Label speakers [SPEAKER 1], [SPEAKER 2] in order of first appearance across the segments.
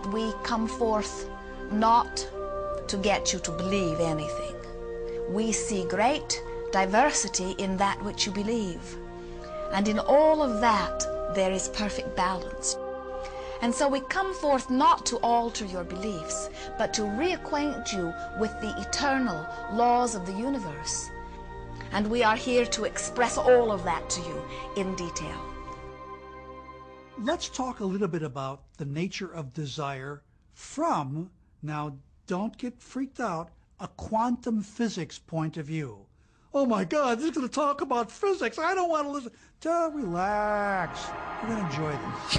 [SPEAKER 1] we come forth not to get you to believe anything. We see great diversity in that which you believe. And in all of that, there is perfect balance. And so we come forth not to alter your beliefs, but to reacquaint you with the eternal laws of the universe. And we are here to express all of that to you in detail.
[SPEAKER 2] Let's talk a little bit about the nature of desire from, now don't get freaked out, a quantum physics point of view. Oh my God, this is going to talk about physics. I don't want to listen. Relax. You're going to enjoy this.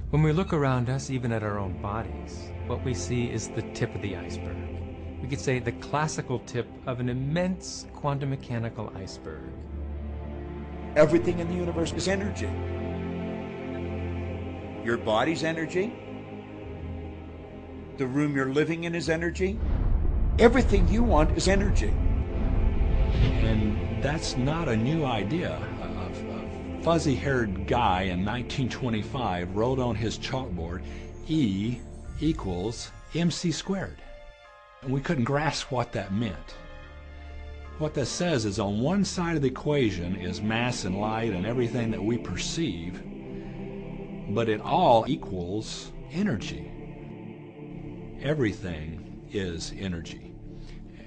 [SPEAKER 3] When we look around us, even at our own bodies, what we see is the tip of the iceberg. We could say the classical tip of an immense quantum mechanical iceberg.
[SPEAKER 4] Everything in the universe is energy. Your body's energy. The room you're living in is energy. Everything you want is energy.
[SPEAKER 5] And that's not a new idea. A fuzzy-haired guy in 1925 wrote on his chalkboard, E equals mc squared. And we couldn't grasp what that meant. What that says is on one side of the equation is mass and light and everything that we perceive, but it all equals energy. Everything is energy.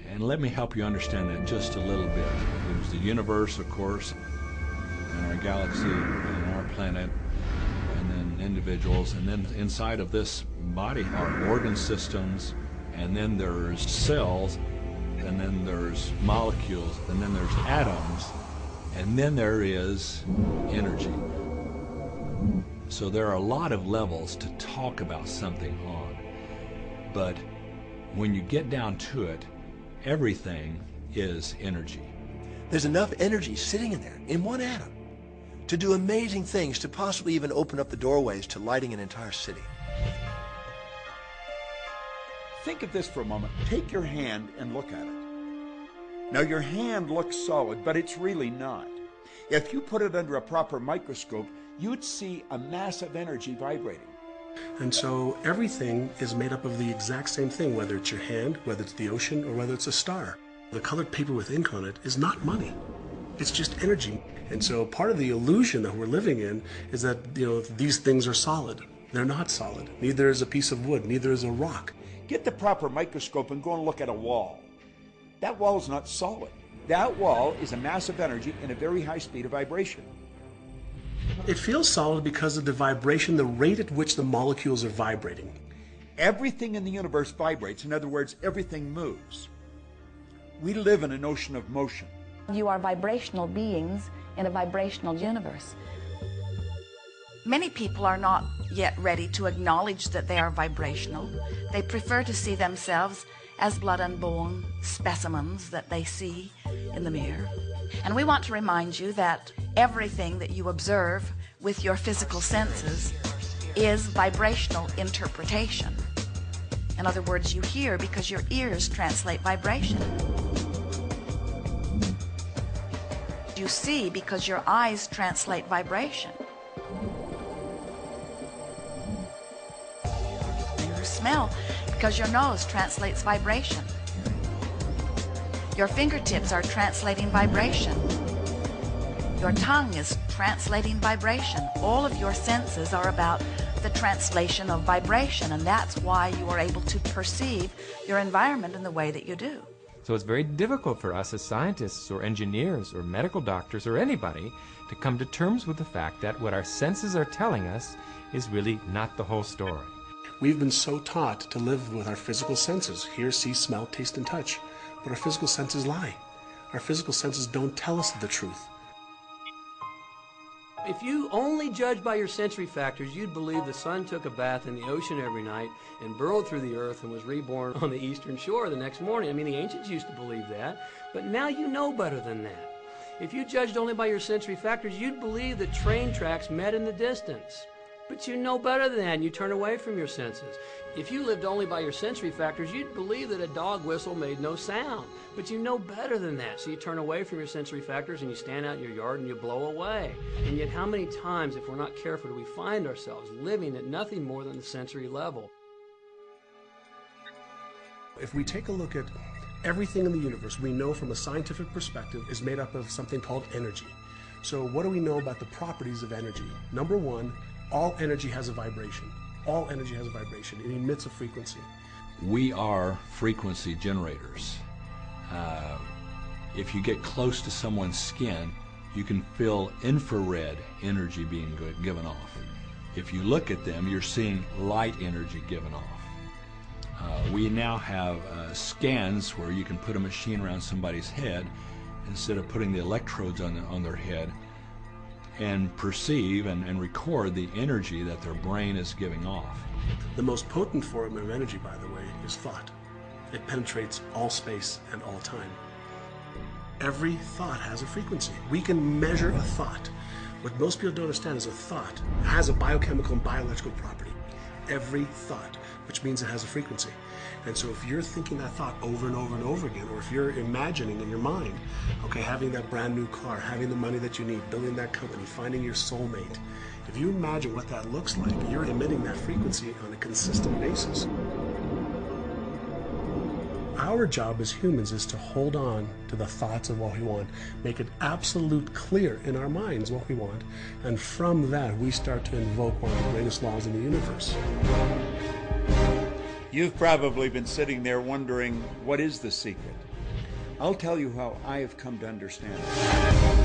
[SPEAKER 5] And let me help you understand that just a little bit. There's the universe, of course, and our galaxy, and our planet, and then individuals, and then inside of this body are organ systems, and then there's cells, and then there's molecules, and then there's atoms, and then there is energy. So there are a lot of levels to talk about something on, but when you get down to it, everything is energy.
[SPEAKER 6] There's enough energy sitting in there, in one atom, to do amazing things, to possibly even open up the doorways to lighting an entire city.
[SPEAKER 4] Think of this for a moment. Take your hand and look at it. Now your hand looks solid, but it's really not. If you put it under a proper microscope, you'd see a mass of energy vibrating.
[SPEAKER 7] And so everything is made up of the exact same thing, whether it's your hand, whether it's the ocean, or whether it's a star. The colored paper with ink on it is not money. It's just energy. And so part of the illusion that we're living in is that, these things are solid. They're not solid. Neither is a piece of wood, neither is a rock.
[SPEAKER 4] Get the proper microscope and go and look at a wall. That wall is not solid. That wall is a mass of energy in a very high speed of vibration.
[SPEAKER 7] It feels solid because of the vibration, the rate at which the molecules are vibrating.
[SPEAKER 4] Everything in the universe vibrates. In other words, everything moves. We live in an ocean of motion.
[SPEAKER 1] You are vibrational beings in a vibrational universe. Many people are not yet ready to acknowledge that they are vibrational. They prefer to see themselves as blood and bone specimens that they see in the mirror. And we want to remind you that everything that you observe with your physical senses is vibrational interpretation. In other words, you hear because your ears translate vibration. You see because your eyes translate vibration. You smell because your nose translates vibration. Your fingertips are translating vibration. Your tongue is translating vibration. All of your senses are about the translation of vibration, and that's why you are able to perceive your environment in the way that you do.
[SPEAKER 3] So it's very difficult for us as scientists or engineers or medical doctors or anybody to come to terms with the fact that what our senses are telling us is really not the whole story.
[SPEAKER 7] We've been so taught to live with our physical senses, hear, see, smell, taste, and touch. But our physical senses lie. Our physical senses don't tell us the truth.
[SPEAKER 8] If you only judged by your sensory factors, you'd believe the sun took a bath in the ocean every night and burrowed through the earth and was reborn on the eastern shore the next morning. I mean, the ancients used to believe that, but now you know better than that. If you judged only by your sensory factors, you'd believe that train tracks met in the distance. But you know better than that, and you turn away from your senses. If you lived only by your sensory factors, you'd believe that a dog whistle made no sound. But you know better than that, so you turn away from your sensory factors and you stand out in your yard and you blow away. And yet how many times, if we're not careful, do we find ourselves living at nothing more than the sensory level?
[SPEAKER 7] If we take a look at everything in the universe, we know from a scientific perspective is made up of something called energy. So what do we know about the properties of energy? Number one, all energy has a vibration. All energy has a vibration. It emits a frequency.
[SPEAKER 5] We are frequency generators. If you get close to someone's skin, you can feel infrared energy being given off. If you look at them, you're seeing light energy given off. We now have scans where you can put a machine around somebody's head instead of putting the electrodes on their head, and perceive and record the energy that their brain is giving off.
[SPEAKER 7] The most potent form of energy, by the way, is thought. It penetrates all space and all time. Every thought has a frequency. We can measure a thought. What most people don't understand is a thought has a biochemical and biological property. Every thought, which means it has a frequency. And so if you're thinking that thought over and over and over again, or if you're imagining in your mind, okay, having that brand new car, having the money that you need, building that company, finding your soulmate, if you imagine what that looks like, you're emitting that frequency on a consistent basis. Our job as humans is to hold on to the thoughts of what we want, make it absolute clear in our minds what we want, and from that we start to invoke one of the greatest laws in the universe.
[SPEAKER 4] You've probably been sitting there wondering, what is the secret? I'll tell you how I have come to understand it.